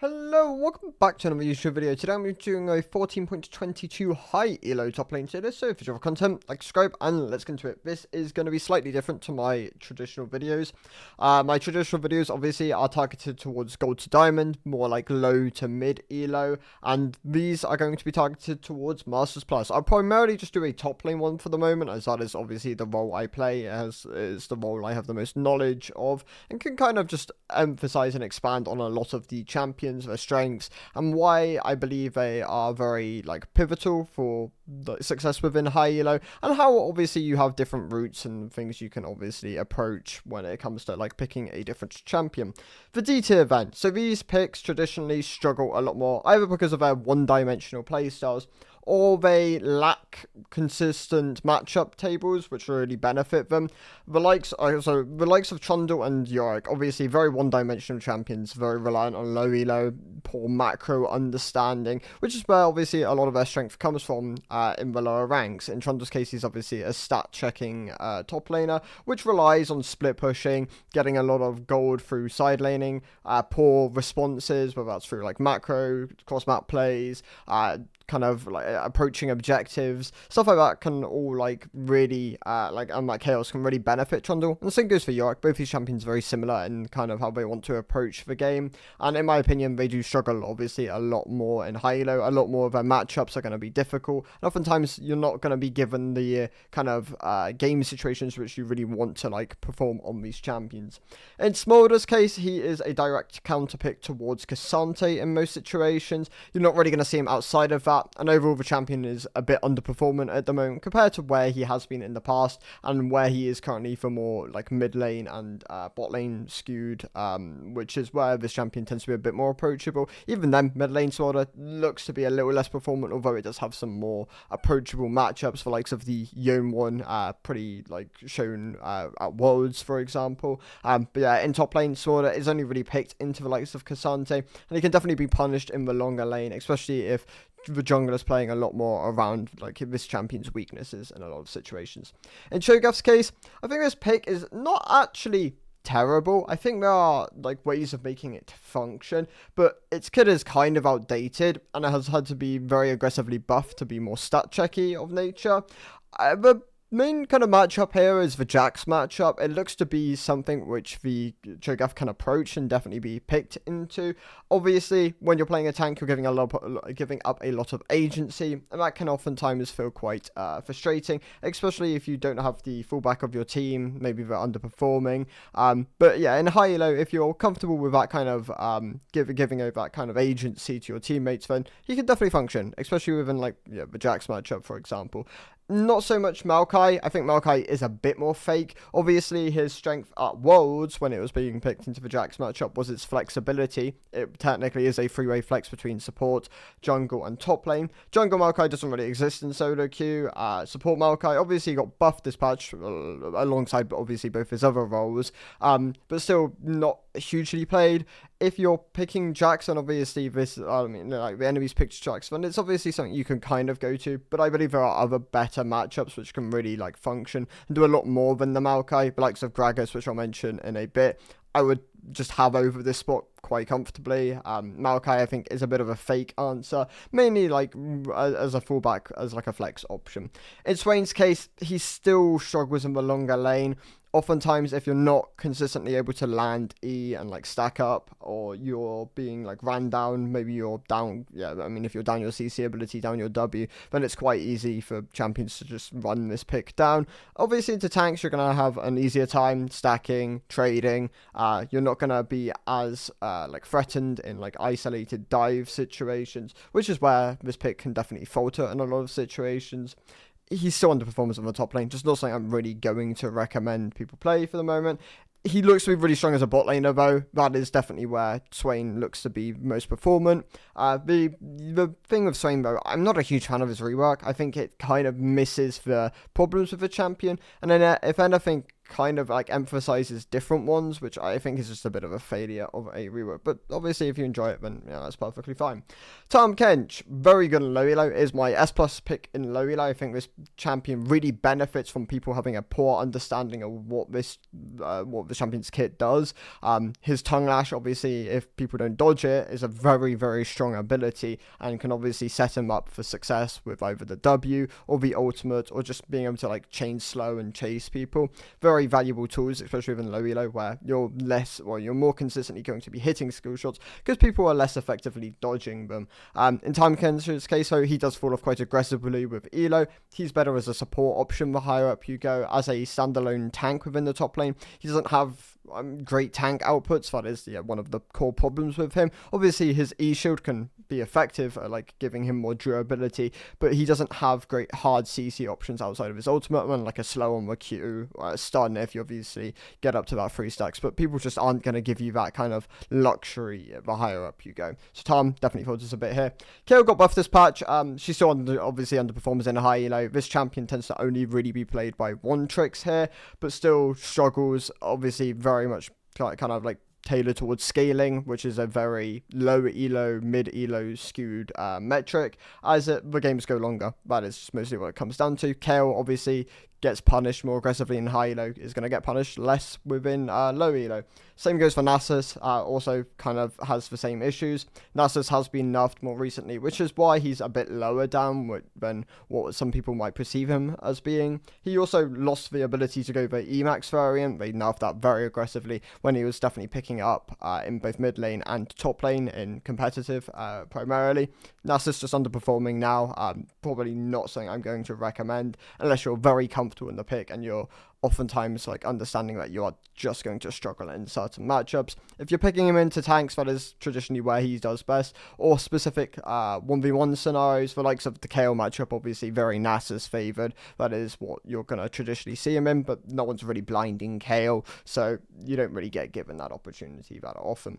Hello, welcome back to another YouTube video. Today I'm doing a 14.22 high elo top lane tier list. So if you enjoy content, like, subscribe, and let's get into it. This is going to be slightly different to my traditional videos. My traditional videos obviously are targeted towards gold to diamond, more like low to mid elo, and these are going to be targeted towards masters plus. I'll primarily just do a top lane one for the moment, as that is obviously the role I play, as is the role I have the most knowledge of, and can kind of just emphasize and expand on a lot of the champions, their strengths, and why I believe they are very pivotal for the success within high elo, and how obviously you have different routes and things you can obviously approach when it comes to picking a different champion. The D tier event. So these picks traditionally struggle a lot more, either because of their one-dimensional playstyles, or they lack consistent matchup tables which really benefit them. The likes of Trundle and Yorick, obviously very one-dimensional champions, very reliant on low elo, poor macro understanding, which is where obviously a lot of their strength comes from in the lower ranks. In Trundle's case, he's obviously a stat-checking top laner, which relies on split pushing, getting a lot of gold through side laning, poor responses, whether that's through macro, cross-map plays, kind of approaching objectives, stuff like that can all really and chaos can really benefit Trundle. And the same goes for Yorick. Both these champions are very similar in kind of how they want to approach the game, and in my opinion they do struggle obviously a lot more in high elo. A lot more of their matchups are going to be difficult, and oftentimes you're not going to be given the kind of game situations which you really want to perform on these champions. In Smolder's case, he is a direct counter pick towards Cassante in most situations. You're not really going to see him outside of that, and overall the champion is a bit underperforming at the moment compared to where he has been in the past, and where he is currently for more mid lane and bot lane skewed, which is where this champion tends to be a bit more approachable. Even then, mid lane Smolder looks to be a little less performant, although it does have some more approachable matchups for likes of the Yone one, pretty shown at Worlds, for example. But yeah, in top lane, Smolder is only really picked into the likes of Cassante, and he can definitely be punished in the longer lane, especially if the jungler is playing a lot more around this champion's weaknesses in a lot of situations. In Cho'Gath's case, I think this pick is not actually terrible. I think there are ways of making it function, but its kit is kind of outdated, and it has had to be very aggressively buffed to be more stat checky of nature. The main kind of matchup here is the Jax matchup. It looks to be something which the Cho'Gath can approach and definitely be picked into. Obviously, when you're playing a tank, you're giving up a lot of agency, and that can oftentimes feel quite frustrating, especially if you don't have the fullback of your team. Maybe they're underperforming. But yeah, in high elo, if you're comfortable with that kind of giving over that kind of agency to your teammates, then he can definitely function, especially within the Jax matchup, for example. Not so much Maokai. I think Maokai is a bit more fake. Obviously, his strength at Worlds, when it was being picked into the Jax matchup, was its flexibility. It technically is a three-way flex between support, jungle, and top lane. Jungle Maokai doesn't really exist in solo queue. Support Maokai obviously got buffed this patch, alongside obviously both his other roles, but still not hugely played. If you're picking Jax, and obviously this, the enemies picked Jax, then it's obviously something you can kind of go to, but I believe there are other better matchups which can really function and do a lot more than the Maokai, the likes of Gragas, which I'll mention in a bit. I would just have over this spot quite comfortably. Maokai, I think, is a bit of a fake answer, mainly as a fullback, as a flex option. In Swain's case, he still struggles in the longer lane. Oftentimes, if you're not consistently able to land E and stack up, or you're being ran down, maybe you're down, if you're down your CC ability, down your W, then it's quite easy for champions to just run this pick down. Obviously, into tanks, you're going to have an easier time stacking, trading. You're not going to be as threatened in isolated dive situations, which is where this pick can definitely falter in a lot of situations. He's still underperforming on the top lane, just not something I'm really going to recommend people play for the moment. He looks to be really strong as a bot laner, though. That is definitely where Swain looks to be most performant. The thing with Swain, though, I'm not a huge fan of his rework. I think it kind of misses the problems with the champion, and then if anything, kind of like emphasizes different ones, which I think is just a bit of a failure of a rework. But obviously, if you enjoy it, then yeah, that's perfectly fine. Tahm Kench, very good in low elo, is my S plus pick in low elo. I think this champion really benefits from people having a poor understanding of what the champion's kit does. His tongue lash, obviously, if people don't dodge it, is a very, very strong ability and can obviously set him up for success with either the W or the ultimate, or just being able to like chain slow and chase people. Very valuable tools, especially within low elo, where you're more consistently going to be hitting skill shots because people are less effectively dodging them. In Tahm Kench's case, though, he does fall off quite aggressively with elo. He's better as a support option the higher up you go. As a standalone tank within the top lane, he doesn't have great tank outputs. That is one of the core problems with him. Obviously, his E-Shield can be effective at like giving him more durability, but he doesn't have great hard CC options outside of his ultimate one, like a slow on the Q, stun if you obviously get up to that 3 stacks, but people just aren't going to give you that kind of luxury the higher up you go. So Tahm definitely falls us a bit here. Kayle got buffed this patch. She still obviously underperforms in a high elo. This champion tends to only really be played by one tricks here, but still struggles, obviously very much kind of like tailored towards scaling, which is a very low elo, mid elo skewed metric. As the games go longer, that is just mostly what it comes down to. Kayle obviously gets punished more aggressively in high elo, is going to get punished less within low elo. Same goes for Nasus, also kind of has the same issues. Nasus has been nerfed more recently, which is why he's a bit lower down than what some people might perceive him as being. He also lost the ability to go the Emax variant. They nerfed that very aggressively when he was definitely picking up in both mid lane and top lane in competitive primarily. Nasus just underperforming now, probably not something I'm going to recommend unless you're very comfortable in the pick and you're oftentimes like understanding that you are just going to struggle in certain matchups. If you're picking him into tanks, that is traditionally where he does best, or specific 1v1 scenarios. The likes of the Kayle matchup, obviously very Nasus favored. That is what you're going to traditionally see him in, but no one's really blinding Kayle, so you don't really get given that opportunity that often.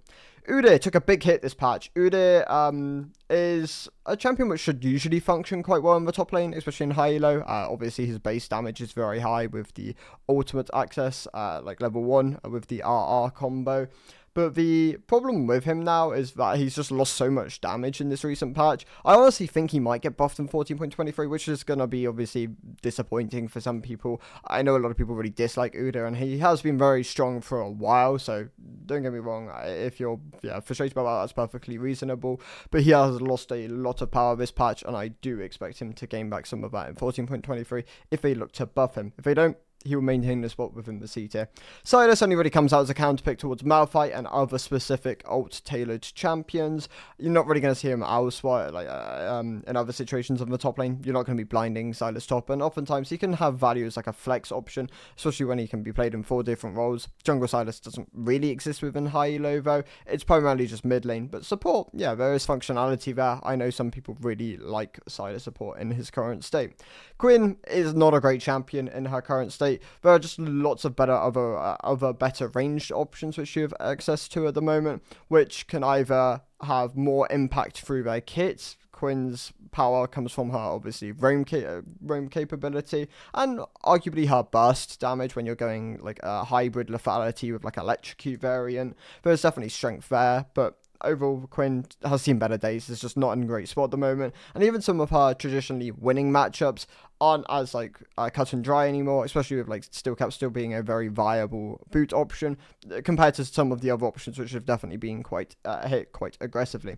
Udyr took a big hit this patch. Udyr is a champion which should usually function quite well in the top lane, especially in high elo. Obviously his base damage is very high with the ultimate access, like level 1 with the RR combo. But the problem with him now is that he's just lost so much damage in this recent patch. I honestly think he might get buffed in 14.23, which is going to be obviously disappointing for some people. I know a lot of people really dislike Udyr, and he has been very strong for a while, so don't get me wrong, if you're frustrated about that, that's perfectly reasonable. But he has lost a lot of power this patch, and I do expect him to gain back some of that in 14.23 if they look to buff him. If they don't, he will maintain the spot within the C tier. Sylas only really comes out as a counter pick towards Malphite and other specific ult-tailored champions. You're not really going to see him elsewhere, like in other situations on the top lane. You're not going to be blinding Sylas top, and oftentimes he can have value as like a flex option, especially when he can be played in 4 different roles. Jungle Sylas doesn't really exist within high elo though. It's primarily just mid lane, but support, yeah, there is functionality there. I know some people really like Sylas support in his current state. Quinn is not a great champion in her current state. There are just lots of other better ranged options which you have access to at the moment, which can either have more impact through their kits. Quinn's power comes from her, obviously, roam capability, and arguably her burst damage when you're going like a hybrid lethality with like electrocute variant. There's definitely strength there, but overall, Quinn has seen better days. It's just not in a great spot at the moment. And even some of her traditionally winning matchups aren't as like cut and dry anymore, especially with like Steelcap still being a very viable boot option compared to some of the other options which have definitely been quite hit quite aggressively.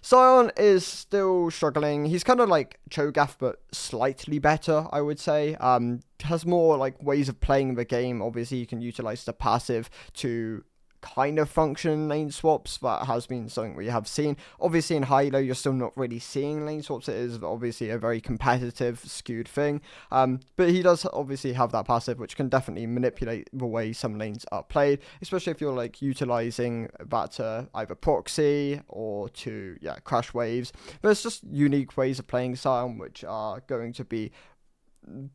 Sion is still struggling. He's kind of like Cho'Gath but slightly better, I would say. Has more like ways of playing the game. Obviously you can utilize the passive to kind of function in lane swaps. That has been something we have seen. Obviously in high elo you're still not really seeing lane swaps. It is obviously a very competitive skewed thing, but he does obviously have that passive which can definitely manipulate the way some lanes are played, especially if you're like utilizing that to either proxy or to crash waves. There's just unique ways of playing Sion which are going to be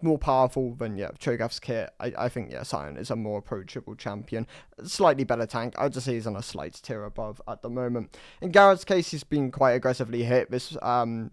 more powerful than Cho'Gath's kit. I think Sion is a more approachable champion, slightly better tank. I'd just say he's on a slight tier above at the moment. In Garrett's case, he's been quite aggressively hit this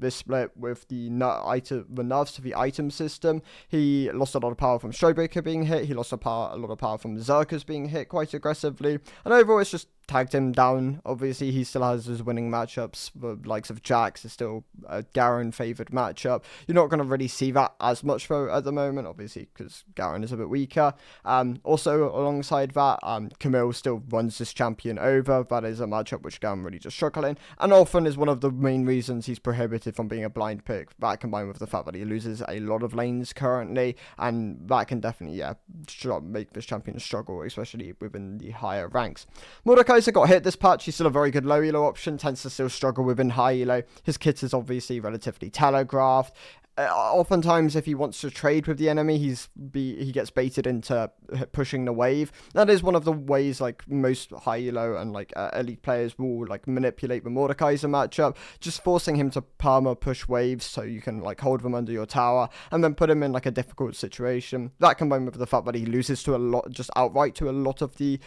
split with the nerfs to the item system. He lost a lot of power from Showbreaker being hit. He lost a lot of power from Zerkers being hit quite aggressively, and overall it's just tagged him down. Obviously, he still has his winning matchups. The likes of Jax is still a Garen favoured matchup. You're not going to really see that as much though at the moment, obviously, because Garen is a bit weaker. Also, alongside that, Camille still runs this champion over. That is a matchup which Garen really just struggling, and often is one of the main reasons he's prohibited from being a blind pick. That combined with the fact that he loses a lot of lanes currently, and that can definitely make this champion struggle, especially within the higher ranks. Mordekaiser got hit this patch. He's still a very good low elo option, tends to still struggle within high elo. His kit is obviously relatively telegraphed. Oftentimes, if he wants to trade with the enemy, he gets baited into pushing the wave. That is one of the ways like most high elo and like elite players will like manipulate the Mordekaiser matchup, just forcing him to perma push waves so you can like hold them under your tower and then put him in like a difficult situation. That combined with the fact that he loses to a lot, just outright to a lot of the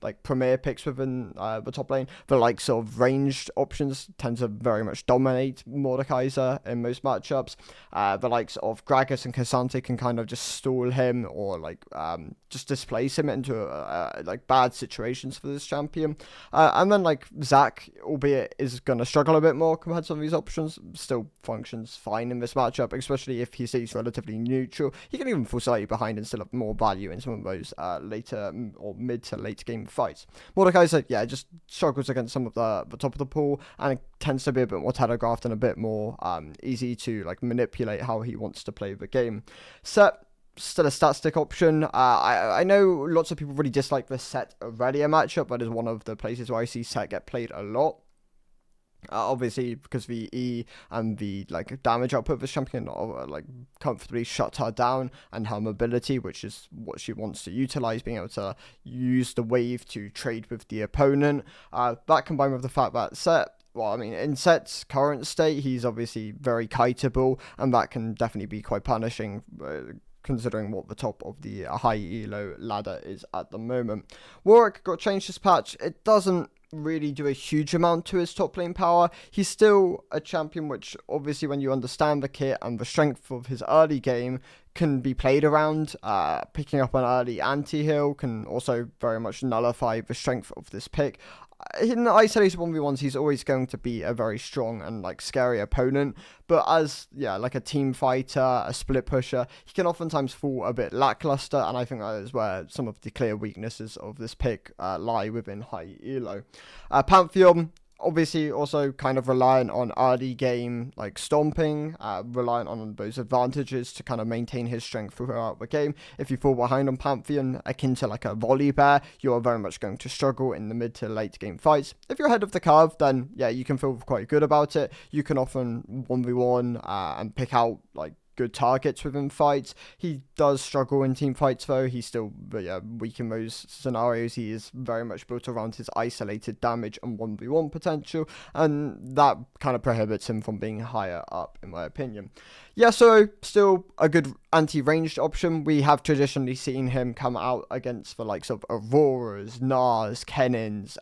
like premier picks within the top lane. The like sort of ranged options tend to very much dominate Mordekaiser in most matchups. The likes of Gragas and Cassante can kind of just stall him or like just displace him into like bad situations for this champion. And then like Zac, albeit is going to struggle a bit more compared to some of these options, still functions fine in this matchup, especially if he stays relatively neutral. He can even fall slightly behind and still have more value in some of those later or mid to late game fights. Mordekaiser, just struggles against some of the top of the pool, and it tends to be a bit more telegraphed and a bit more easy to like manipulate how he wants to play the game. Set, still a stat stick option. I know lots of people really dislike the Set Aurelia matchup, but is one of the places where I see Set get played a lot. Obviously, because the E and the like damage output of this champion like comfortably shut her down, and her mobility, which is what she wants to utilize, being able to use the wave to trade with the opponent. That combined with the fact that Set, well, I mean, in Set's current state, he's obviously very kiteable, and that can definitely be quite punishing, considering what the top of the high elo ladder is at the moment. Warwick got changed this patch. It doesn't really do a huge amount to his top lane power. He's still a champion which, obviously, when you understand the kit and the strength of his early game, can be played around. Picking up an early anti-heal can also very much nullify the strength of this pick. In isolated 1v1s, he's always going to be a very strong and like scary opponent, but as like a team fighter, a split pusher, he can oftentimes fall a bit lackluster, and I think that is where some of the clear weaknesses of this pick lie within high elo. Pantheon, obviously also kind of reliant on early game like stomping, reliant on those advantages to kind of maintain his strength throughout the game. If you fall behind on Pantheon, akin to like a volley bear, you are very much going to struggle in the mid to late game fights. If you're ahead of the curve, then you can feel quite good about it. You can often 1v1 and pick out like good targets within fights. He does struggle in team fights though. He's still weak in those scenarios. He is very much built around his isolated damage and 1v1 potential, and that kind of prohibits him from being higher up, in my opinion. So still a good anti-ranged option. We have traditionally seen him come out against the likes of Auroras, Nars, Kennins,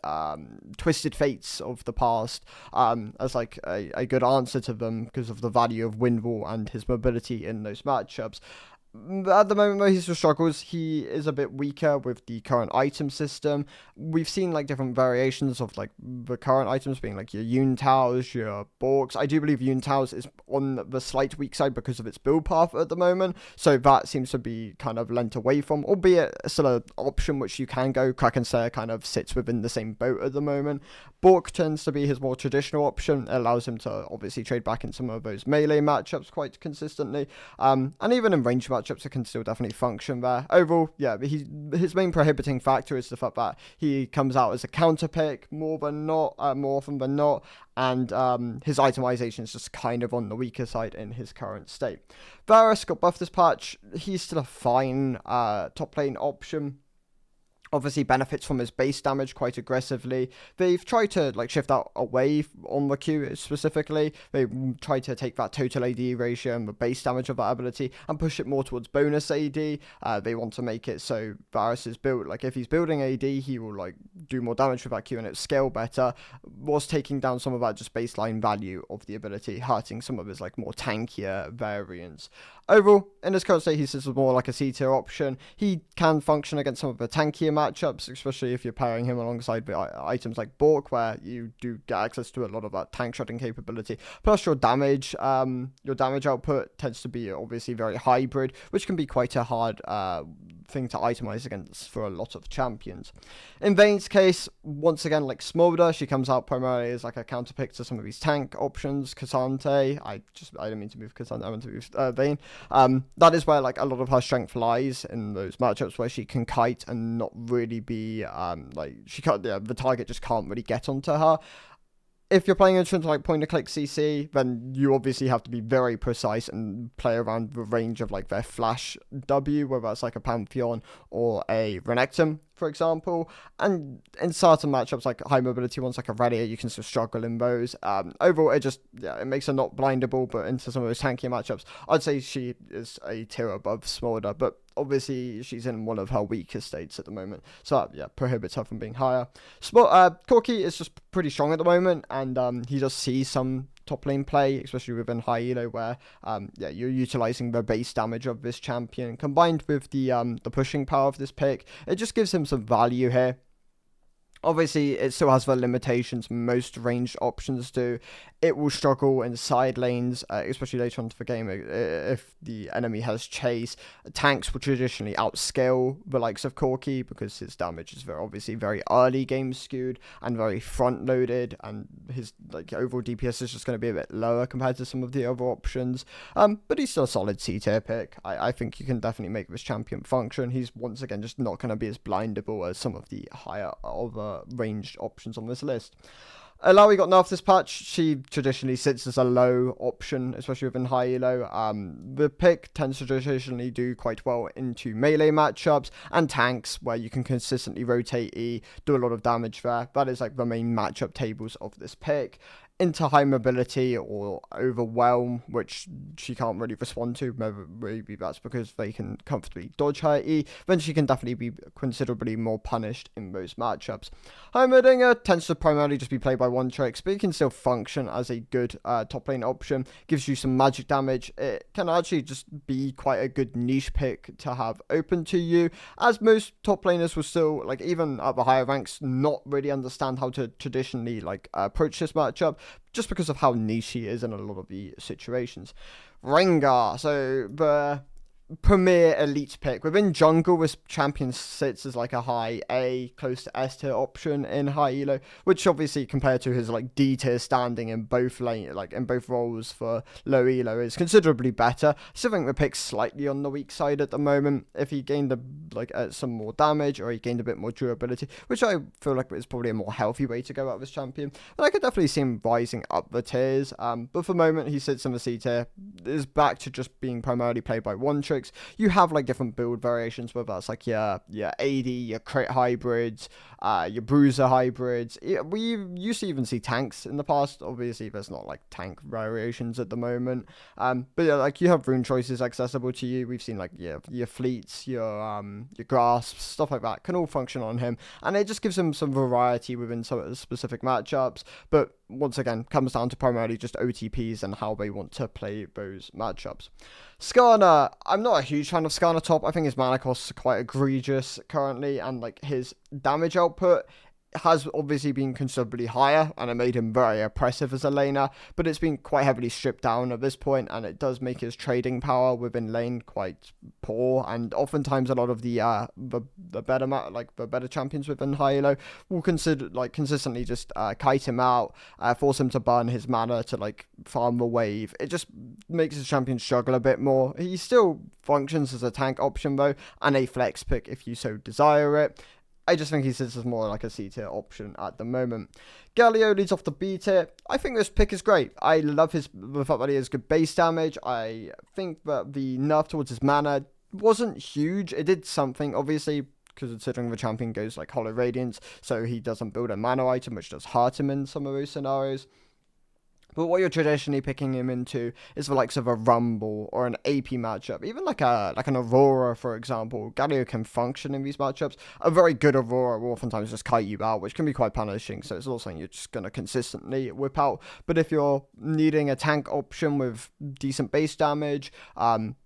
Twisted Fates of the past, as like a good answer to them because of the value of Windwall and his mobility in those matchups. At the moment, though, he still struggles. He is a bit weaker with the current item system. We've seen like different variations of like the current items being like your Yuntaos, your Borks. I do believe Yuntaos is on the slight weak side because of its build path at the moment, so that seems to be kind of lent away from, albeit still an option which you can go. Kraken Slayer kind of sits within the same boat at the moment. Bork tends to be his more traditional option. It allows him to obviously trade back in some of those melee matchups quite consistently, and even in range matchups it can still definitely function there. Overall, his main prohibiting factor is the fact that he comes out as a counter pick more often than not, and his itemization is just kind of on the weaker side in his current state. Varus got buffed this patch. He's still a fine top lane option. obviously benefits from his base damage quite aggressively. They've tried to like shift that away on the Q specifically. They tried to take that total AD ratio and the base damage of that ability and push it more towards bonus AD. They want to make it so Varus is built, like if he's building AD, he will like do more damage with that Q and it'll scale better, whilst taking down some of that just baseline value of the ability, hurting some of his like more tankier variants. Overall, in his current state, he sits more like a C tier option. He can function against some of the tankier matchups, especially if you're pairing him alongside the items like Bork, where you do get access to a lot of that tank shredding capability. Plus, your damage output tends to be obviously very hybrid, which can be quite a hard thing to itemize against for a lot of champions. In Vayne's case, once again, like Smolder, she comes out primarily as like a counter pick to some of these tank options. Cassante, I didn't mean to move Cassante, I meant to move Vayne. That is where like a lot of her strength lies, in those matchups where she can kite and not really be like she can't, the target just can't really get onto her. If you're playing into like point and click CC, then you obviously have to be very precise and play around the range of like their flash W, whether that's like a Pantheon or a Renekton, for example. And in certain matchups, like high mobility ones like Aurelia, you can still struggle in those. Overall, it makes her not blindable, but into some of those tankier matchups, I'd say she is a tier above Smolder, but obviously she's in one of her weaker states at the moment, so that prohibits her from being higher. Corki is just pretty strong at the moment, and he does see some top lane play, especially within high elo, where you're utilizing the base damage of this champion combined with the pushing power of this pick. It just gives him some value here. Obviously, it still has the limitations most ranged options do. It will struggle in side lanes, especially later on to the game. If the enemy has chase, tanks will traditionally outscale the likes of Corki because his damage is obviously very early game skewed and very front loaded, and his like overall DPS is just going to be a bit lower compared to some of the other options. But he's still a solid C tier pick. I think you can definitely make this champion function. He's once again just not going to be as blindable as some of the higher ranged options on this list. Alawi got nerfed this patch. She traditionally sits as a low option, especially within high elo. The pick tends to traditionally do quite well into melee matchups and tanks, where you can consistently rotate E, do a lot of damage there. That is like the main matchup tables of this pick. Into high mobility or overwhelm, which she can't really respond to. Maybe that's because they can comfortably dodge her E. Then she can definitely be considerably more punished in those matchups. Heimerdinger tends to primarily just be played by one tricks, but it can still function as a good top lane option. Gives you some magic damage. It can actually just be quite a good niche pick to have open to you, as most top laners will still, like even at the higher ranks, not really understand how to traditionally like approach this matchup, just because of how niche he is in a lot of the situations. Rengar, so the premier elite pick. Within jungle, this champion sits as like a high A, close to S tier option in high elo, which obviously compared to his like D tier standing in both lane, like in both roles for low elo, is considerably better. Still think the pick's slightly on the weak side at the moment. If he gained some more damage, or he gained a bit more durability, which I feel like is probably a more healthy way to go at this champion, but I could definitely see him rising up the tiers. But for the moment, he sits in the C tier, is back to just being primarily played by one trick. You have like different build variations, whether that's like your AD, your crit hybrids, your bruiser hybrids. We used to even see tanks in the past. Obviously, there's not like tank variations at the moment. But yeah, like you have rune choices accessible to you. We've seen like your fleets, your grasps, stuff like that can all function on him, and it just gives him some variety within some specific matchups. But once again, comes down to primarily just OTPs and how they want to play those matchups. Skarner, I'm not a huge fan of Skarner top. I think his mana costs are quite egregious currently, and like his damage output has obviously been considerably higher, and it made him very oppressive as a laner, but it's been quite heavily stripped down at this point, and it does make his trading power within lane quite poor, and oftentimes a lot of the better champions within high elo will consistently just kite him out, force him to burn his mana to like farm the wave. It just makes his champion struggle a bit more. He still functions as a tank option though, and a flex pick if you so desire it. I just think he sits as more like a C tier option at the moment. Galio leads off the B tier. I think this pick is great. I love the fact that he has good base damage. I think that the nerf towards his mana wasn't huge. It did something. Obviously, considering the champion goes like Hollow Radiance, so he doesn't build a mana item, which does hurt him in some of those scenarios. But what you're traditionally picking him into is the likes of a Rumble or an AP matchup. Even like an Aurora, for example. Galio can function in these matchups. A very good Aurora will oftentimes just kite you out, which can be quite punishing. So it's not something you're just going to consistently whip out. But if you're needing a tank option with decent base damage,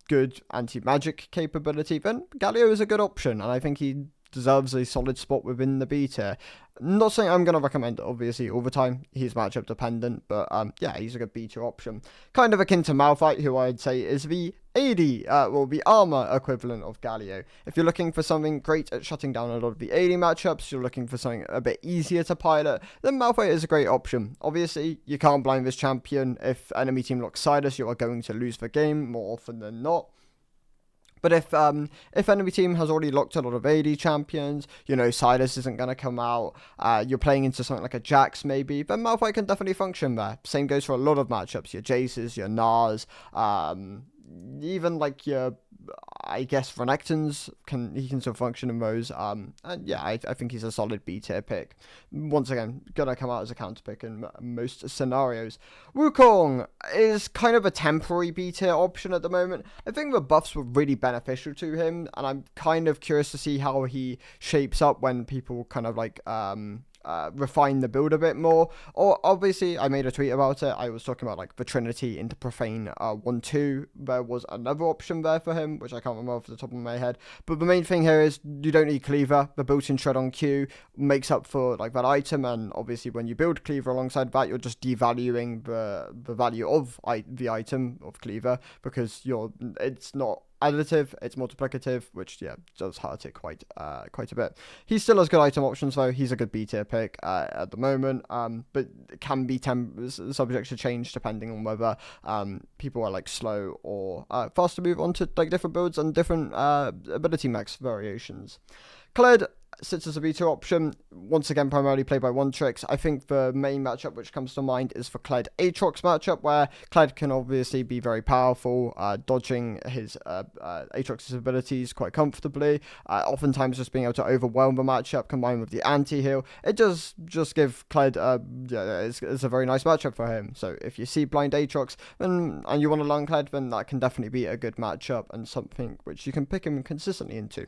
good anti-magic capability, then Galio is a good option. And I think he deserves a solid spot within the B tier. Not saying I'm going to recommend it, obviously, all the time. He's matchup dependent, but yeah, he's a good B tier option. Kind of akin to Malphite, who I'd say is the the armor equivalent of Galio. If you're looking for something great at shutting down a lot of the AD matchups, you're looking for something a bit easier to pilot, then Malphite is a great option. Obviously, you can't blind this champion. If enemy team locks Silas, you are going to lose the game more often than not. But if enemy team has already locked a lot of AD champions, you know, Silas isn't going to come out, you're playing into something like a Jax maybe, then Malphite can definitely function there. Same goes for a lot of matchups, your Jaces, your Nars, even like your, I guess, Renekton's, he can still function in those. And yeah, I think he's a solid B tier pick. Once again, gonna come out as a counter pick in most scenarios. Wukong is kind of a temporary B tier option at the moment. I think the buffs were really beneficial to him, and I'm kind of curious to see how he shapes up when people kind of like refine the build a bit more. Or obviously I made a tweet about it. I was talking about like the Trinity into Profane 1-2. There was another option there for him, which I can't remember off the top of my head, but the main thing here is you don't need Cleaver. The built-in Shred on Q makes up for like that item, and obviously when you build Cleaver alongside that, you're just devaluing the value of the item of Cleaver, because it's not additive, it's multiplicative, which yeah does hurt it quite a bit. He still has good item options though. He's a good B tier pick at the moment, but it can be subject to change depending on whether people are like slow or fast to move on to like different builds and different ability max variations. Kled sits as a B tier option, once again primarily played by One Tricks. I think the main matchup which comes to mind is for Kled Aatrox matchup, where Kled can obviously be very powerful, dodging his Aatrox's abilities quite comfortably, oftentimes just being able to overwhelm the matchup combined with the anti-heal. It does just give Kled, it's a very nice matchup for him. So if you see blind Aatrox and you want to learn Kled, then that can definitely be a good matchup and something which you can pick him consistently into.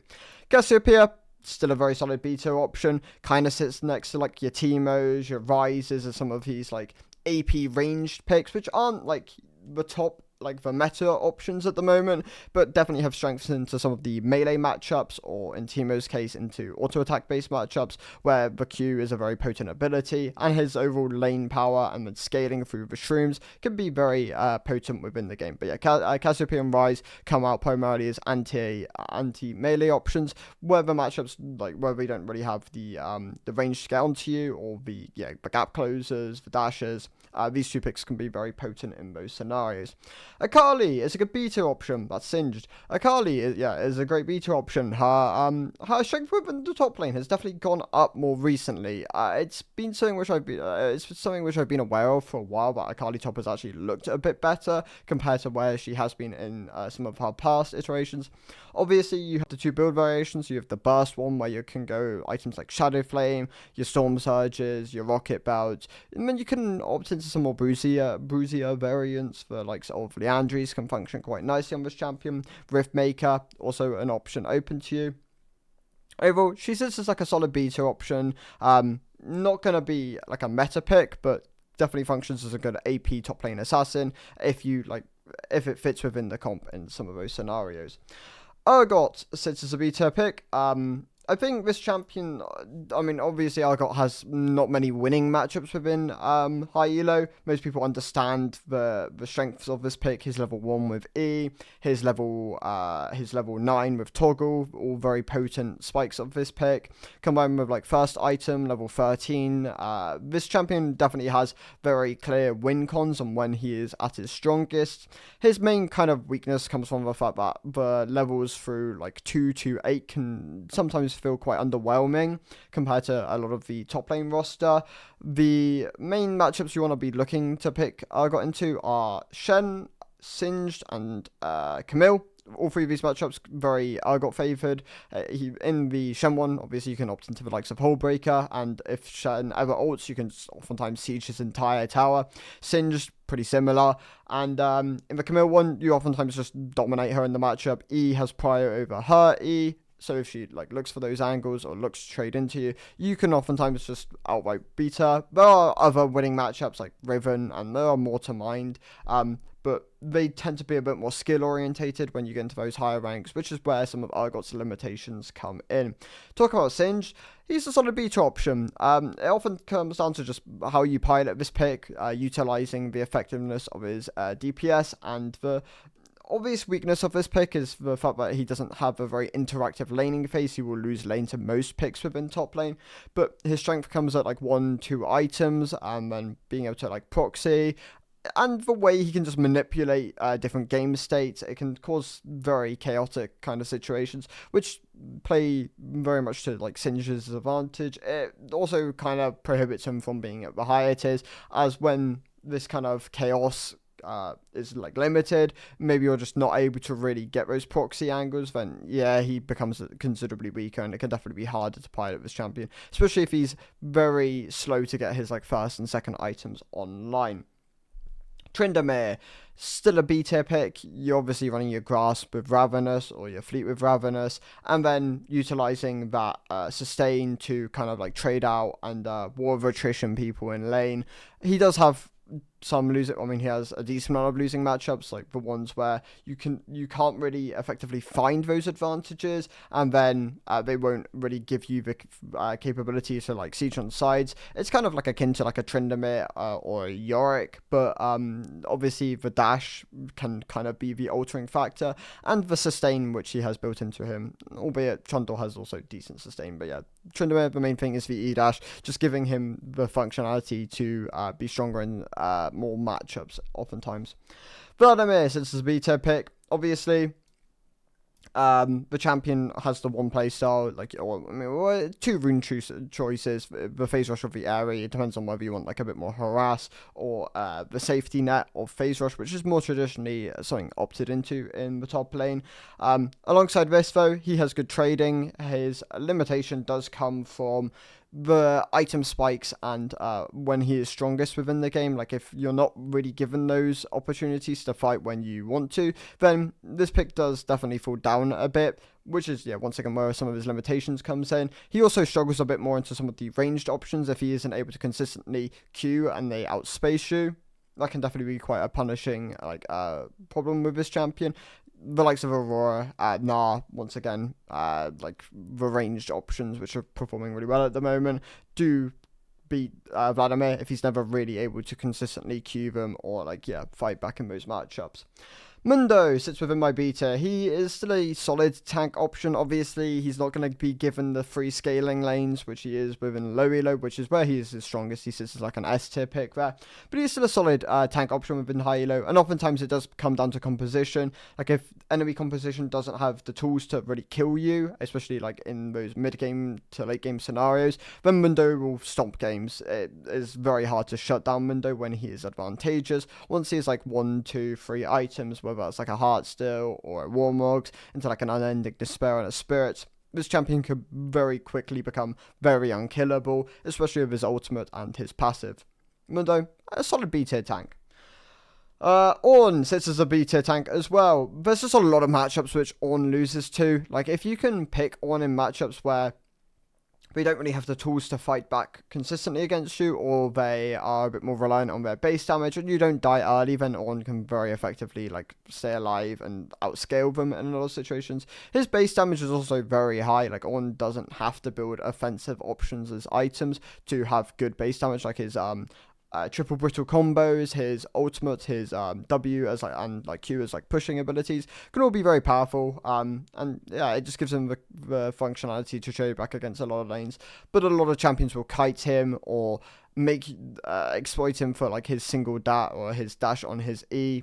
Cassiopeia, still a very solid B tier option, kind of sits next to like your Teemos, your Rises, and some of these like AP ranged picks, which aren't like the top, like the meta options at the moment, but definitely have strengths into some of the melee matchups, or in Teemo's case into auto attack based matchups, where the Q is a very potent ability, and his overall lane power and then scaling through the shrooms can be very potent within the game. But yeah, Cassiopeia and Rise come out primarily as anti melee options, where the matchups like where we don't really have the range to get onto you, or the gap closers, the dashes. These two picks can be very potent in those scenarios. Akali is a good B tier option. That's Singed. Akali is a great B tier option. Her strength within the top lane has definitely gone up more recently. It's been something which I've been aware of for a while, but Akali top has actually looked a bit better compared to where she has been in some of her past iterations. Obviously, you have the two build variations. You have the burst one, where you can go items like Shadow Flame, your Storm Surges, your Rocket Belt, and then you can opt into some more bruisier variants for like sort of Leandries can function quite nicely on this champion. Riftmaker, also an option open to you. Overall, she sits as like a solid B tier option. Not going to be like a meta pick, but definitely functions as a good AP top lane assassin if it fits within the comp in some of those scenarios. Urgot sits as a B tier pick. I think this champion, I mean, obviously Urgot has not many winning matchups within high elo. Most people understand the strengths of this pick. His level 1 with E, his level 9 with Toggle, all very potent spikes of this pick. Combined with like first item, level 13. This champion definitely has very clear win cons on when he is at his strongest. His main kind of weakness comes from the fact that the levels through like 2 to 8 can sometimes feel quite underwhelming compared to a lot of the top lane roster. The main matchups you want to be looking to pick Urgot into are Shen, Singed, and Camille. all three of these matchups very got favoured. In the Shen one, obviously you can opt into the likes of Hullbreaker, and if Shen ever ults, you can oftentimes siege his entire tower. Singed, pretty similar, and in the Camille one, you oftentimes just dominate her in the matchup. E has prior over her E. So if she like looks for those angles or looks to trade into you, you can oftentimes just outright beat her. There are other winning matchups like Riven, and there are more to mind. But they tend to be a bit more skill orientated when you get into those higher ranks, which is where some of Urgot's limitations come in. Talk about Singed, he's a solid beta option. It often comes down to just how you pilot this pick, utilizing the effectiveness of his DPS, and the obvious weakness of this pick is the fact that he doesn't have a very interactive laning phase. He will lose lane to most picks within top lane, but his strength comes at like 1-2 items, and then being able to like proxy, and the way he can just manipulate different game states. It can cause very chaotic kind of situations, which play very much to like Singe's advantage. It also kind of prohibits him from being at the higher tiers, as when this kind of chaos is like limited, maybe you're just not able to really get those proxy angles, then yeah, he becomes considerably weaker, and it can definitely be harder to pilot this champion, especially if he's very slow to get his like first and second items online. Tryndamere, still a B tier pick. You're obviously running your Grasp with Ravenous or your Fleet with Ravenous, and then utilizing that sustain to kind of like trade out and war of attrition people in lane. He does have some losing, I mean, he has a decent amount of losing matchups, like the ones where you can't really effectively find those advantages, and then they won't really give you the capability to like siege on sides. It's kind of like akin to like a Tryndamere or a Yorick, but obviously the dash can kind of be the altering factor, and the sustain which he has built into him, albeit Trundle has also decent sustain. But yeah, Tryndamere, the main thing is the E dash, just giving him the functionality to be stronger in more matchups oftentimes. Vladimir, since it's a beta pick, obviously the champion has the one play style, like, or, I mean, two rune choices, the phase rush of the area. It depends on whether you want like a bit more harass or the safety net of phase rush, which is more traditionally something opted into in the top lane. Alongside this though, he has good trading. His limitation does come from the item spikes, and when he is strongest within the game. Like, if you're not really given those opportunities to fight when you want to, then this pick does definitely fall down a bit, which is, yeah, once again where some of his limitations comes in. He also struggles a bit more into some of the ranged options if he isn't able to consistently Q and they outspace you. That can definitely be quite a punishing like problem with this champion. The likes of Aurora, once again, like the ranged options, which are performing really well at the moment, do beat Vladimir if he's never really able to consistently Q them or like, yeah, fight back in those matchups. Mundo sits within my beta. He is still a solid tank option. Obviously, he's not going to be given the free scaling lanes, which he is within low elo, which is where he is his strongest. He sits as like an S tier pick there. But he's still a solid tank option within high elo. And oftentimes it does come down to composition. Like, if enemy composition doesn't have the tools to really kill you, especially like in those mid game to late game scenarios, then Mundo will stomp games. It is very hard to shut down Mundo when he is advantageous. Once he has like 1, 2, 3 items, whether it's like a Heartsteel or a Warmogs, into like an Unending Despair and a Spirit, this champion could very quickly become very unkillable, especially with his ultimate and his passive. Mundo, a solid B tier tank. Ornn sits as a B tier tank as well. There's just a lot of matchups which Ornn loses to. Like, if you can pick Ornn in matchups where they don't really have the tools to fight back consistently against you, or they are a bit more reliant on their base damage, and you don't die early, then Ornn can very effectively like stay alive and outscale them in a lot of situations. His base damage is also very high. Like, Ornn doesn't have to build offensive options as items to have good base damage. Like, his triple brittle combos, his ultimate, his W as like, and like Q as like pushing abilities can all be very powerful. And yeah, it just gives him the functionality to trade back against a lot of lanes. But a lot of champions will kite him or make exploit him for like his single dat or his dash on his E.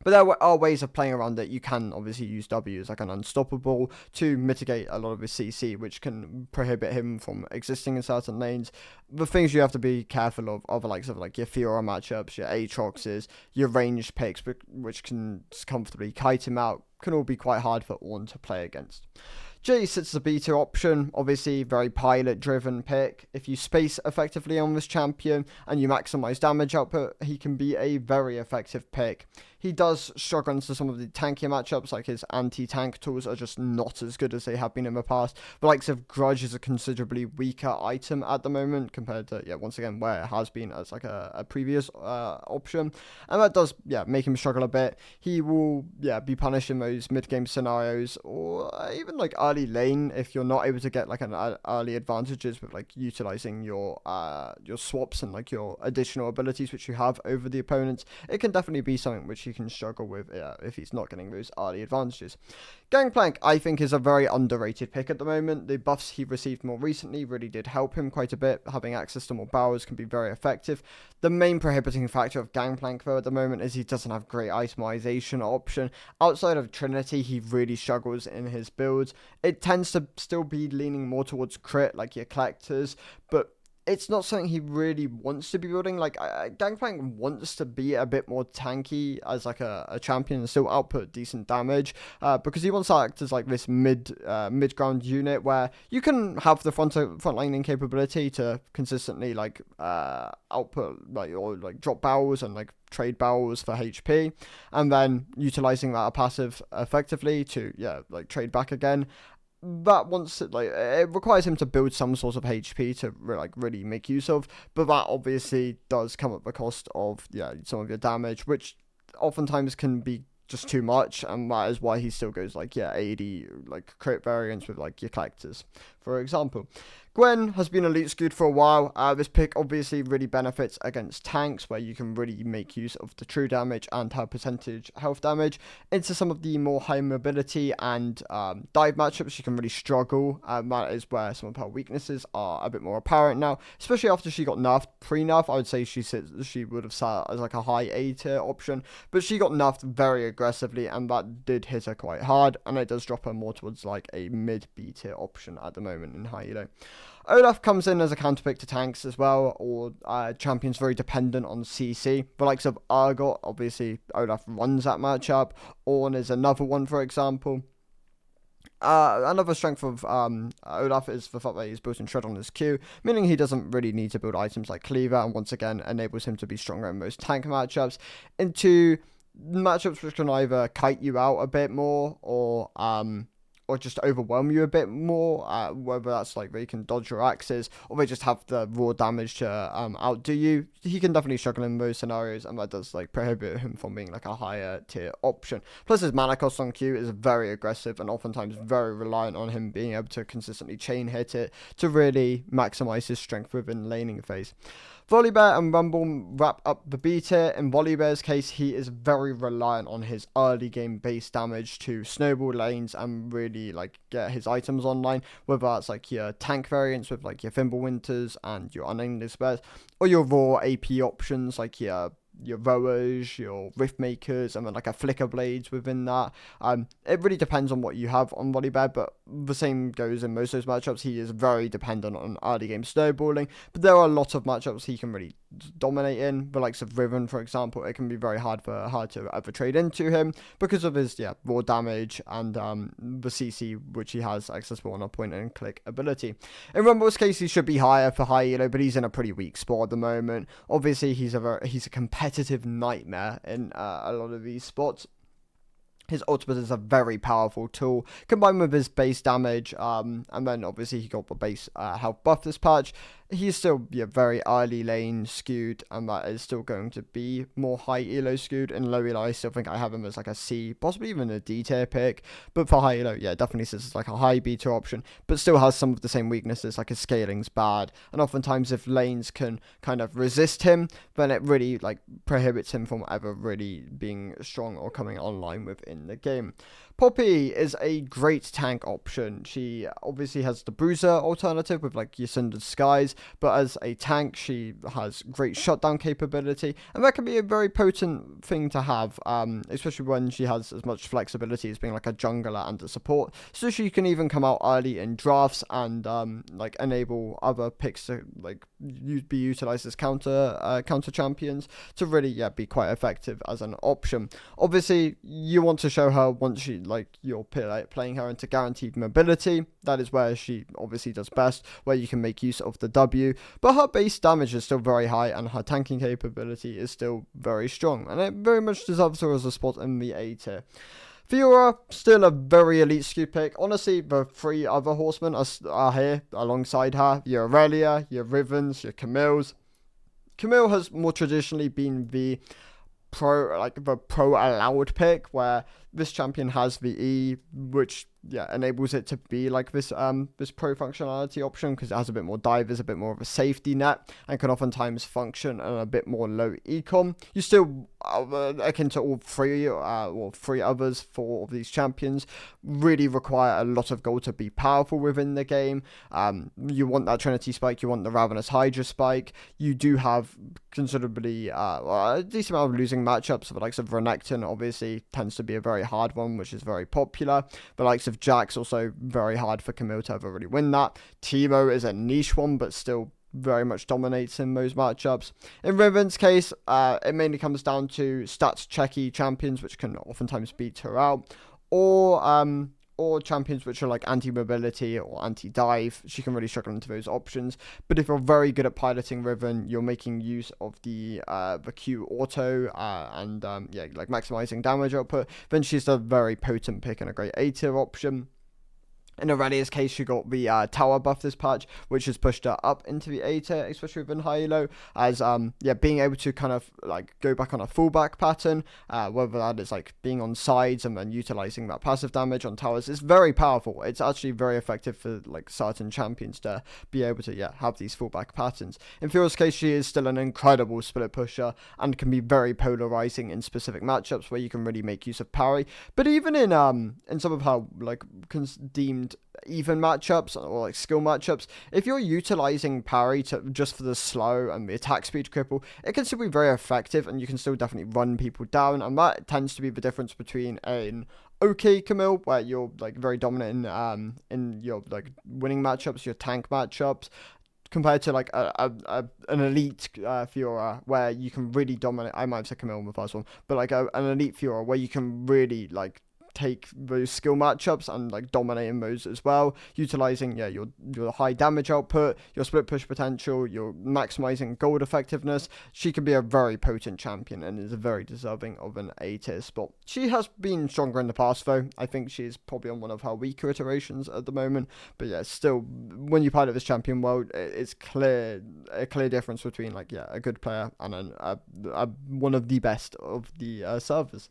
But there are ways of playing around it. You can obviously use W as like an unstoppable to mitigate a lot of his CC, which can prohibit him from existing in certain lanes. The things you have to be careful of are the likes of like your Fiora matchups, your Aatroxes, your ranged picks, which can comfortably kite him out, can all be quite hard for Ornn to play against. Jay sits as a B tier option, obviously very pilot driven pick. If you space effectively on this champion and you maximize damage output, he can be a very effective pick. He does struggle into some of the tankier matchups, like his anti-tank tools are just not as good as they have been in the past. The likes of Grudge is a considerably weaker item at the moment compared to, once again, where it has been as like a previous option. And that does, make him struggle a bit. He will, be punished in those mid-game scenarios or even like early lane if you're not able to get like an early advantages with like utilizing your swaps and like your additional abilities which you have over the opponents. It can definitely be something which he can struggle with if he's not getting those early advantages. Gangplank, I think, is a very underrated pick at the moment. The buffs he received more recently really did help him quite a bit. Having access to more barrels can be very effective. The main prohibiting factor of Gangplank, though, at the moment is he doesn't have great itemization option. Outside of Trinity, he really struggles in his builds. It tends to still be leaning more towards crit, like your collectors, but it's not something he really wants to be building. Like, Gangplank wants to be a bit more tanky as like a champion and still output decent damage, because he wants to act as like this mid-ground unit where you can have the frontlining capability to consistently like output or drop barrels and like trade barrels for HP, and then utilizing that passive effectively to trade back again. That it requires him to build some sort of HP to really make use of, but that obviously does come at the cost of some of your damage, which oftentimes can be just too much, and that is why he still goes 80 crit variants with your collectors, for example. Gwen has been elite skewed for a while. This pick obviously really benefits against tanks, where you can really make use of the true damage and her percentage health damage. Into some of the more high mobility and dive matchups, she can really struggle. That is where some of her weaknesses are a bit more apparent now, especially after she got nerfed. Pre-nerf, I would say she would have sat as a high A tier option, but she got nerfed very aggressively, and that did hit her quite hard, and it does drop her more towards a mid B tier option at the moment in high elo. Olaf comes in as a counterpick to tanks as well, or champions very dependent on CC. The likes of Argot, obviously Olaf runs that matchup. Ornn is another one, for example. Another strength of Olaf is the fact that he's built in Shred on his Q, meaning he doesn't really need to build items like Cleaver, and once again enables him to be stronger in most tank matchups. Into matchups which can either kite you out a bit more, or just overwhelm you a bit more, whether that's where you can dodge your axes, or they just have the raw damage to outdo you. He can definitely struggle in those scenarios, and that does prohibit him from being a higher tier option. Plus his mana cost on Q is very aggressive, and oftentimes very reliant on him being able to consistently chain hit it to really maximize his strength within the laning phase. Volibear and Rumble wrap up the B tier. In Volibear's case, he is very reliant on his early game base damage to snowball lanes and really get his items online, whether that's your tank variants with your Fimbulwinters and your Unending Despairs, or your raw AP options like your Rowers, your Riftmakers, and then a Flicker Blades within that. It really depends on what you have on Volibear, but the same goes in most of those matchups. He is very dependent on early game snowballing, but there are a lot of matchups he can really dominate in. The likes of Riven, for example, it can be very hard to ever trade into him because of his raw damage and the CC which he has accessible on a point and click ability. In Rumble's case, he should be higher for high elo, but he's in a pretty weak spot at the moment. Obviously, he's a competitive nightmare in a lot of these spots. His ultimate is a very powerful tool, combined with his base damage, and then obviously he got the base health buff this patch. He's still very early lane skewed, and that is still going to be more high elo skewed. In low elo, I still think I have him as a C, possibly even a D tier pick, but for high elo, definitely sits as a high B tier option, but still has some of the same weaknesses, his scaling's bad, and oftentimes if lanes can kind of resist him, then it really prohibits him from ever really being strong or coming online within the game. Poppy is a great tank option. She obviously has the Bruiser alternative with Yasunda's Skies, but as a tank, she has great shutdown capability, and that can be a very potent thing to have, especially when she has as much flexibility as being a jungler and a support. So she can even come out early in drafts and enable other picks to be utilized as counter champions to really be quite effective as an option. Obviously, you want to show her once she like you're playing her into guaranteed mobility. That is where she obviously does best, where you can make use of the W. But her base damage is still very high, and her tanking capability is still very strong, and it very much deserves her as a spot in the A tier. Fiora, still a very elite skew pick. Honestly, the 3 other horsemen are here alongside her. Your Aurelia, your Rivens, your Camille's. Camille has more traditionally been the pro allowed pick, where this champion has the E, which enables it to be like this this pro functionality option, because it has a bit more dive, is a bit more of a safety net, and can oftentimes function at a bit more low econ. You still akin to all 3 or 3 others, 4 of these champions really require a lot of gold to be powerful within the game. You want that Trinity spike, you want the Ravenous Hydra spike. You do have considerably a decent amount of losing matchups. The likes of Renekton obviously tends to be a very hard one, which is very popular. The likes of Jax also very hard for Camille to ever really win that. Teemo is a niche one, but still very much dominates in those matchups. In Riven's case, it mainly comes down to stats checky champions, which can oftentimes beat her out, or champions which are like anti-mobility or anti-dive. She can really struggle into those options. But if you're very good at piloting Riven, you're making use of the Q auto and like maximizing damage output, then she's a very potent pick and a great A tier option. In Aurelia's case, she got the tower buff this patch, which has pushed her up into the A tier, especially within high elo, as being able to kind of like go back on a fullback pattern, whether that is like being on sides and then utilizing that passive damage on towers, is very powerful. It's actually very effective for like certain champions to be able to have these fullback patterns. In Fiora's case, she is still an incredible split pusher and can be very polarizing in specific matchups where you can really make use of parry. But even in some of her like deemed even matchups or like skill matchups, if you're utilizing parry just for the slow and the attack speed cripple, it can still be very effective, and you can still definitely run people down. And that tends to be the difference between an okay Camille, where you're like very dominant in your like winning matchups, your tank matchups, compared to like an elite Fiora, where you can really dominate. I might have said Camille in the first one, but like an elite Fiora where you can really like take those skill matchups and like dominating those as well, utilizing your high damage output, your split push potential, your maximizing gold effectiveness. She can be a very potent champion and is very deserving of an A tier spot. She has been stronger in the past though. I think she's probably on one of her weaker iterations at the moment, but still, when you pilot this champion well, it's a clear difference between like a good player and one of the best of the servers.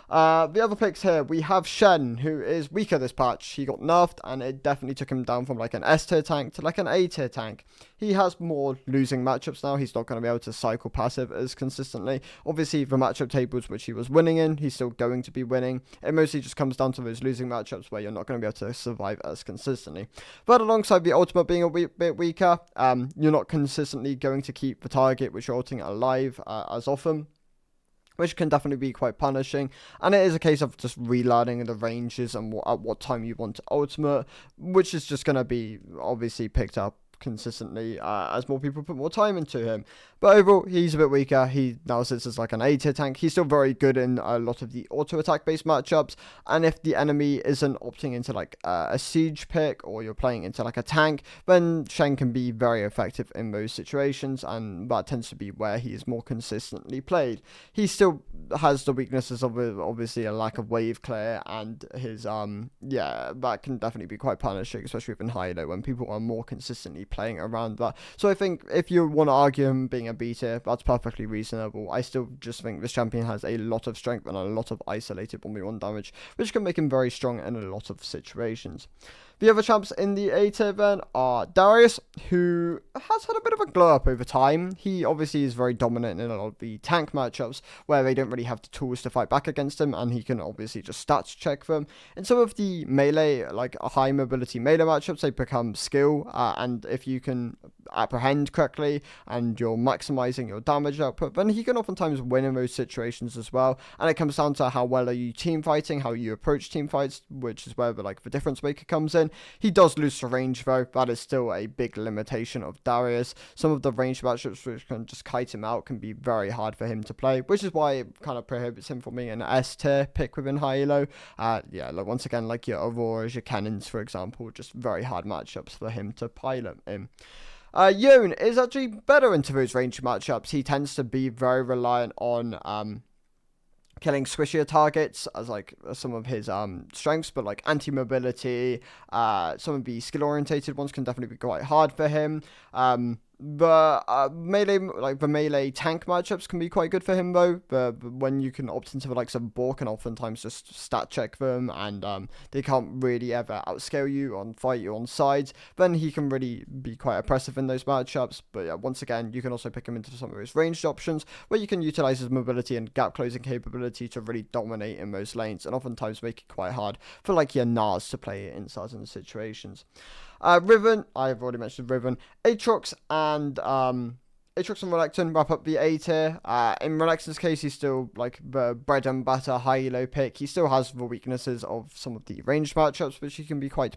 The other picks here, we have Shen, who is weaker this patch. He got nerfed, and it definitely took him down from like an S tier tank to like an A tier tank. He has more losing matchups now. He's not going to be able to cycle passive as consistently. Obviously, the matchup tables which he was winning in, he's still going to be winning. It mostly just comes down to those losing matchups where you're not going to be able to survive as consistently. But alongside the ultimate being a bit weaker, you're not consistently going to keep the target which you're ulting alive as often, which can definitely be quite punishing. And it is a case of just relearning the ranges and at what time you want to ultimate, which is just going to be obviously picked up consistently as more people put more time into him. But overall, he's a bit weaker. He now sits as like an A tier tank. He's still very good in a lot of the auto attack based matchups, and if the enemy isn't opting into like a siege pick, or you're playing into like a tank, then Shen can be very effective in those situations, and that tends to be where he is more consistently played. He still has the weaknesses of obviously a lack of wave clear, and his that can definitely be quite punishing, especially within high elo when people are more consistently playing around that. So I think if you want to argue him being a B tier, that's perfectly reasonable. I still just think this champion has a lot of strength and a lot of isolated 1v1 damage, which can make him very strong in a lot of situations. The other champs in the A tier then are Darius, who has had a bit of a glow up over time. He obviously is very dominant in a lot of the tank matchups where they don't really have the tools to fight back against him, and he can obviously just stats check them. In some of the melee, like high mobility melee matchups, they become skill, and if you can apprehend correctly and you're maximizing your damage output, then he can oftentimes win in those situations as well. And it comes down to how well are you team fighting, how you approach team fights, which is where the difference maker comes in. He does lose to range though. That is still a big limitation of Darius. Some of the range matchups which can just kite him out can be very hard for him to play, which is why it kind of prohibits him from being an S tier pick within high elo. Once again, like your Auroras, your Cannons, for example, just very hard matchups for him to pilot in. Yone is actually better into those range matchups. He tends to be very reliant on killing squishier targets as some of his strengths, but like anti-mobility, some of the skill-orientated ones can definitely be quite hard for him. But melee, the melee tank matchups can be quite good for him though. But when you can opt into the likes of Boar, can oftentimes just stat check them, and they can't really ever outscale you on fight you on sides, then he can really be quite oppressive in those matchups. But yeah, once again, you can also pick him into some of his ranged options where you can utilize his mobility and gap closing capability to really dominate in those lanes, and oftentimes make it quite hard for like your Nars to play in certain situations. Riven, I've already mentioned Riven. Aatrox and Renekton wrap up the A tier. In Renekton's case, he's still like the bread and butter high elo pick. He still has the weaknesses of some of the ranged matchups, which he can be quite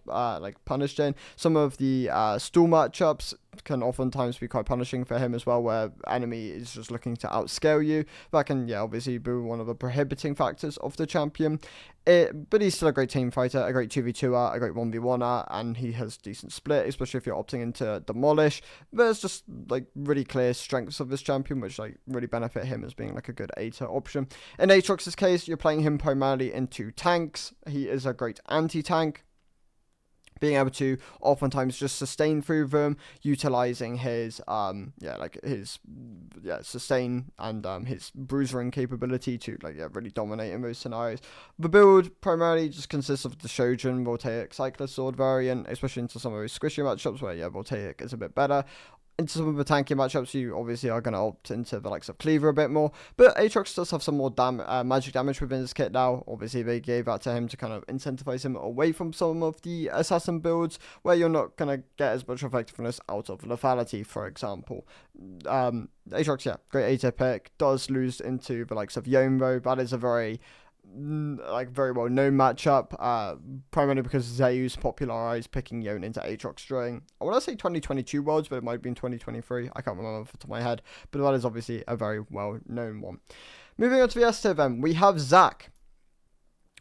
punished in. Some of the stall matchups can oftentimes be quite punishing for him as well, where enemy is just looking to outscale you. That can obviously be one of the prohibiting factors of the champion. But he's still a great team fighter, a great 2v2er, a great 1v1er, and he has decent split, especially if you're opting into Demolish. There's just like really clear strengths of this champion, which really benefit him as being like a good A-tier option. In Aatrox's case, you're playing him primarily into tanks. He is a great anti-tank, being able to oftentimes just sustain through them, utilizing his sustain and his bruisering capability to really dominate in those scenarios. The build primarily just consists of the Shojin Voltaic Cycler Sword variant, especially into some of those squishy matchups where Voltaic is a bit better. Into some of the tanky matchups, you obviously are going to opt into the likes of Cleaver a bit more. But Aatrox does have some more magic damage within his kit now. Obviously, they gave that to him to kind of incentivize him away from some of the assassin builds where you're not going to get as much effectiveness out of lethality, for example. Aatrox, great A-tier pick. Does lose into the likes of Yone, though. That is a very well known matchup, primarily because Zeus popularized picking Yone into Aatrox during, I want to say 2022 Worlds, but it might have been 2023, I can't remember off the top of my head, but that is obviously a very well known one. Moving on to the S tier then, we have Zac,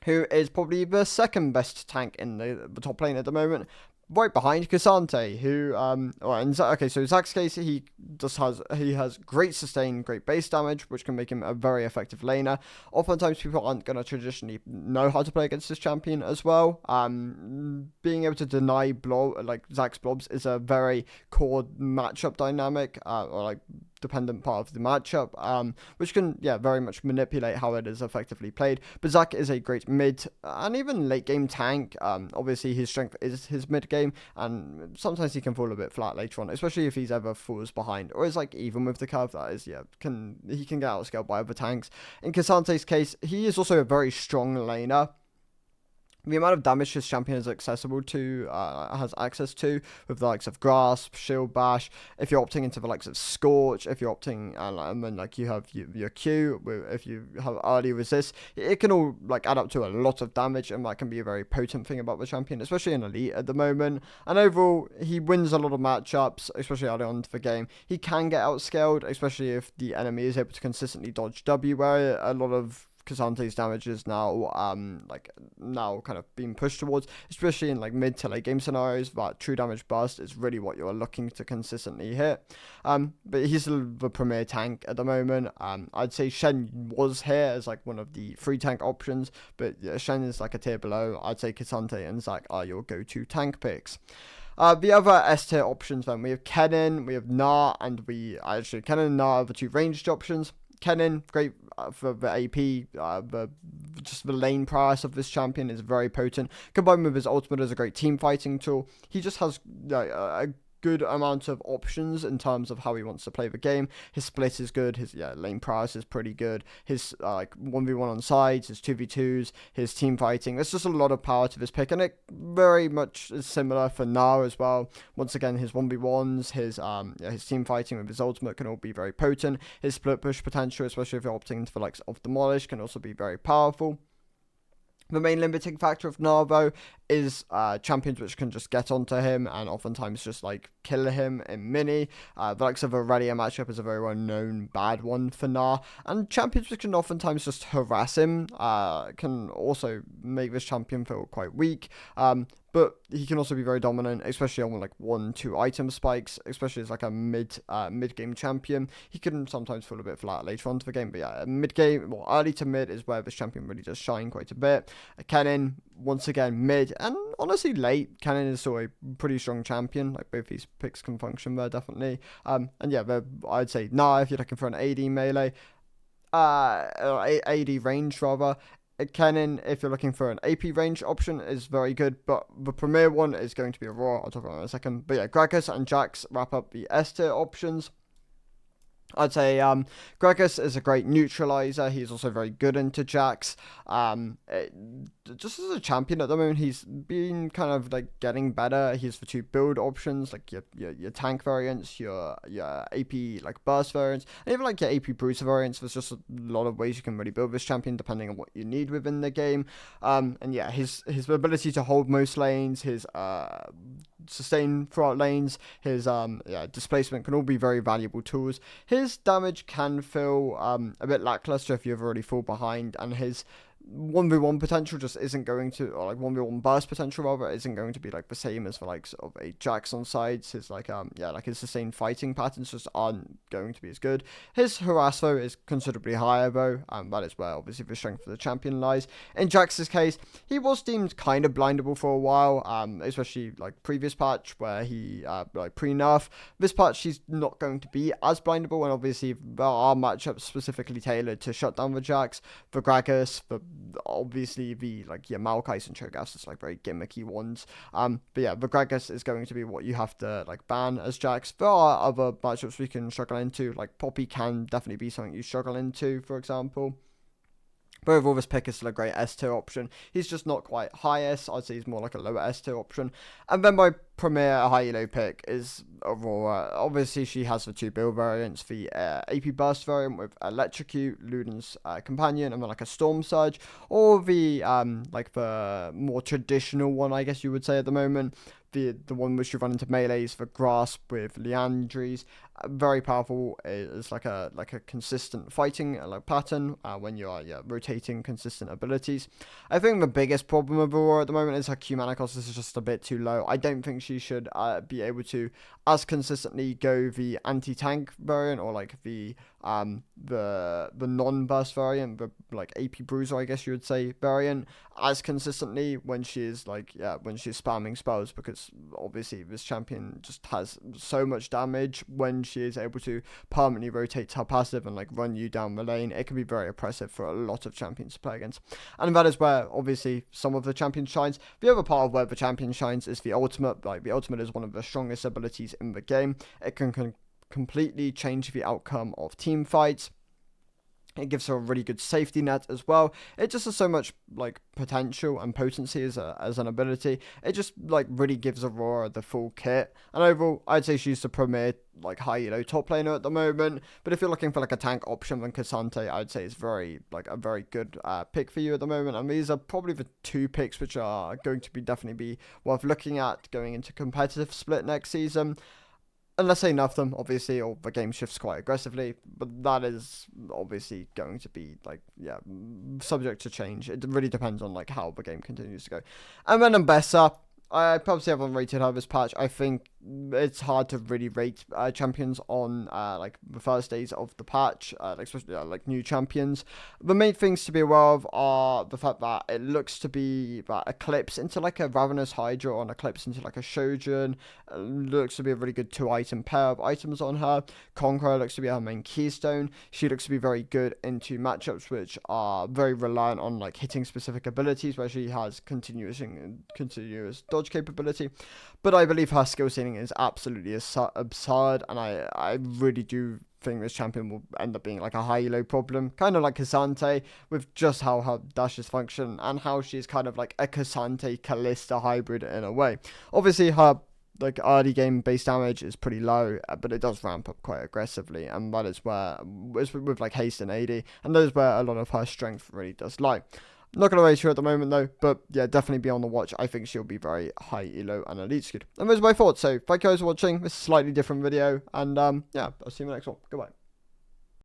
who is probably the second best tank in the top lane at the moment, right behind Cassante, who so Zac's case, he has great sustain, great base damage, which can make him a very effective laner. Oftentimes people aren't going to traditionally know how to play against this champion as well. Being able to deny Zac's blobs is a very core matchup dynamic, dependent part of the matchup, which can very much manipulate how it is effectively played. But Zac is a great mid and even late game tank. Obviously his strength is his mid game, and sometimes he can fall a bit flat later on, especially if he's ever falls behind or is even with the curve. That is he can get outscaled by other tanks. In Cassante's case, he is also a very strong laner. The amount of damage this champion is accessible to, has access to, with the likes of Grasp, Shield Bash, if you're opting into the likes of Scorch, if you're opting, and then you have your Q, if you have early resist, it can all add up to a lot of damage, and that can be a very potent thing about the champion, especially in Elite at the moment. And overall, he wins a lot of matchups, especially early on into the game. He can get outscaled, especially if the enemy is able to consistently dodge W, where a lot of Cassante's damage is now kind of being pushed towards, especially in mid to late game scenarios. That true damage burst is really what you're looking to consistently hit. But he's the premier tank at the moment. I'd say Shen was here as one of the free tank options, but Shen is a tier below. I'd say Cassante and Zac are your go-to tank picks. The other S tier options then, we have Kennen, we have Gnar, and Kennen and Gnar are the two ranged options. Kennen, great for the AP, just the lane prowess of this champion is very potent. Combined with his ultimate as a great team fighting tool, he just has a good amount of options in terms of how he wants to play the game. His split is good. His lane prowess is pretty good. His like 1v1 on sides, his 2v2s, his team fighting. There's just a lot of power to this pick, and it very much is similar for Na as well. Once again, his 1v1s, his team fighting with his ultimate can all be very potent. His split push potential, especially if you're opting into the likes of Demolish, can also be very powerful. The main limiting factor of Narvo is champions which can just get onto him and oftentimes just like kill him in mini. The likes of Aurelia matchup is a very well known bad one for Nar, and champions which can oftentimes just harass him can also make this champion feel quite weak. But he can also be very dominant, especially on like 1-2 item spikes, especially as like a mid-game champion. He can sometimes feel a bit flat later on to the game, but yeah, mid-game, well, early to mid is where this champion really does shine quite a bit. Kennen, once again, mid, and honestly late. Kennen is still a pretty strong champion. Like both these picks can function there, definitely. And yeah, I'd say nah if you're looking for an AD melee, AD range rather. Kennen, if you're looking for an AP range option, is very good, but the premier one is going to be Aurora. I'll talk about that in a second. But yeah, Gragas and Jax wrap up the S tier options. I'd say Gragas is a great neutralizer. He's also very good into Jax. Just as a champion at the moment, he's been kind of like getting better. He's the 2 build options, like your tank variants, your AP like burst variants, and even like your AP bruiser variants. There's just a lot of ways you can really build this champion depending on what you need within the game. And yeah, his ability to hold most lanes, his sustain throughout lanes, his displacement can all be very valuable tools. His damage can feel a bit lackluster if you've already fall behind, and his 1v1 potential just isn't going to, or like 1v1 burst potential rather, isn't going to be like the same as for like sort of a Jax on sides. His like like his sustained fighting patterns just aren't going to be as good. His harass though is considerably higher though, and that is where obviously the strength of the champion lies. In Jax's case, he was deemed kind of blindable for a while, especially like previous patch where he like pre-nerf. This patch he's not going to be as blindable, and obviously there are matchups specifically tailored to shut down the Jax, the Gragas, the obviously the like Malkais and Cho'Gaths is like very gimmicky ones. But yeah, the Gragas is going to be what you have to like ban as Jax. There are other matchups we can struggle into, like Poppy can definitely be something you struggle into, for example. But overall, this pick is still a great S tier option. He's just not quite high S. I'd say he's more like a lower S tier option. And then my premier high elo pick is Aurora. Obviously, she has the 2 build variants: the AP burst variant with Electrocute, Luden's companion, and then like a Storm Surge, or the like the more traditional one, I guess you would say at the moment. The one which you run into melees for Grasp with Leandries. Very powerful. It's like a consistent fighting like pattern when you are rotating consistent abilities. I think the biggest problem with Aurora at the moment is her Q mana cost is just a bit too low. I don't think she should be able to as consistently go the anti-tank variant, or like the non-burst variant, the like AP Bruiser, I guess you would say, variant, as consistently when she is like when she's spamming spells, because obviously this champion just has so much damage when she is able to permanently rotate her passive and like run you down the lane. It can be very oppressive for a lot of champions to play against, and that is where obviously some of the champion shines. The other part of where the champion shines is the ultimate. Like the ultimate is one of the strongest abilities in the game. It can completely change the outcome of team fights. It gives her a really good safety net as well. It just has so much like potential and potency as an ability. It just like really gives Aurora the full kit. And overall, I'd say she's the premier like high elo top laner at the moment. But if you're looking for like a tank option, then Cassante I'd say is very like a very good pick for you at the moment. And these are probably the 2 picks which are going to be definitely be worth looking at going into competitive split next season. Unless they nerf them, obviously, or the game shifts quite aggressively, but that is obviously going to be, like, subject to change. It really depends on, like, how the game continues to go. And then Mbessa, I probably haven't rated her this patch. I think it's hard to really rate champions on like the first days of the patch, especially like new champions. The main things to be aware of are the fact that it looks to be that Eclipse into like a Ravenous Hydra or an Eclipse into like a Shojin looks to be a really good 2-item pair of items on her. Conqueror looks to be her main keystone. She looks to be very good into matchups which are very reliant on like hitting specific abilities, where she has continuous dodge capability. But I believe her skill ceiling thing is absolutely absurd, and I really do think this champion will end up being like a high elo problem, kind of like Cassante, with just how her dashes function and how she's kind of like a Cassante Kalista hybrid in a way. Obviously her like early game base damage is pretty low, but it does ramp up quite aggressively, and that is where with like haste and AD, and that is where a lot of her strength really does lie. I'm not going to raise her at the moment though, but yeah, definitely be on the watch. I think she'll be very high elo and elite skewed. And those are my thoughts. So thank you guys for watching. This is a slightly different video, and yeah, I'll see you in the next one. Goodbye.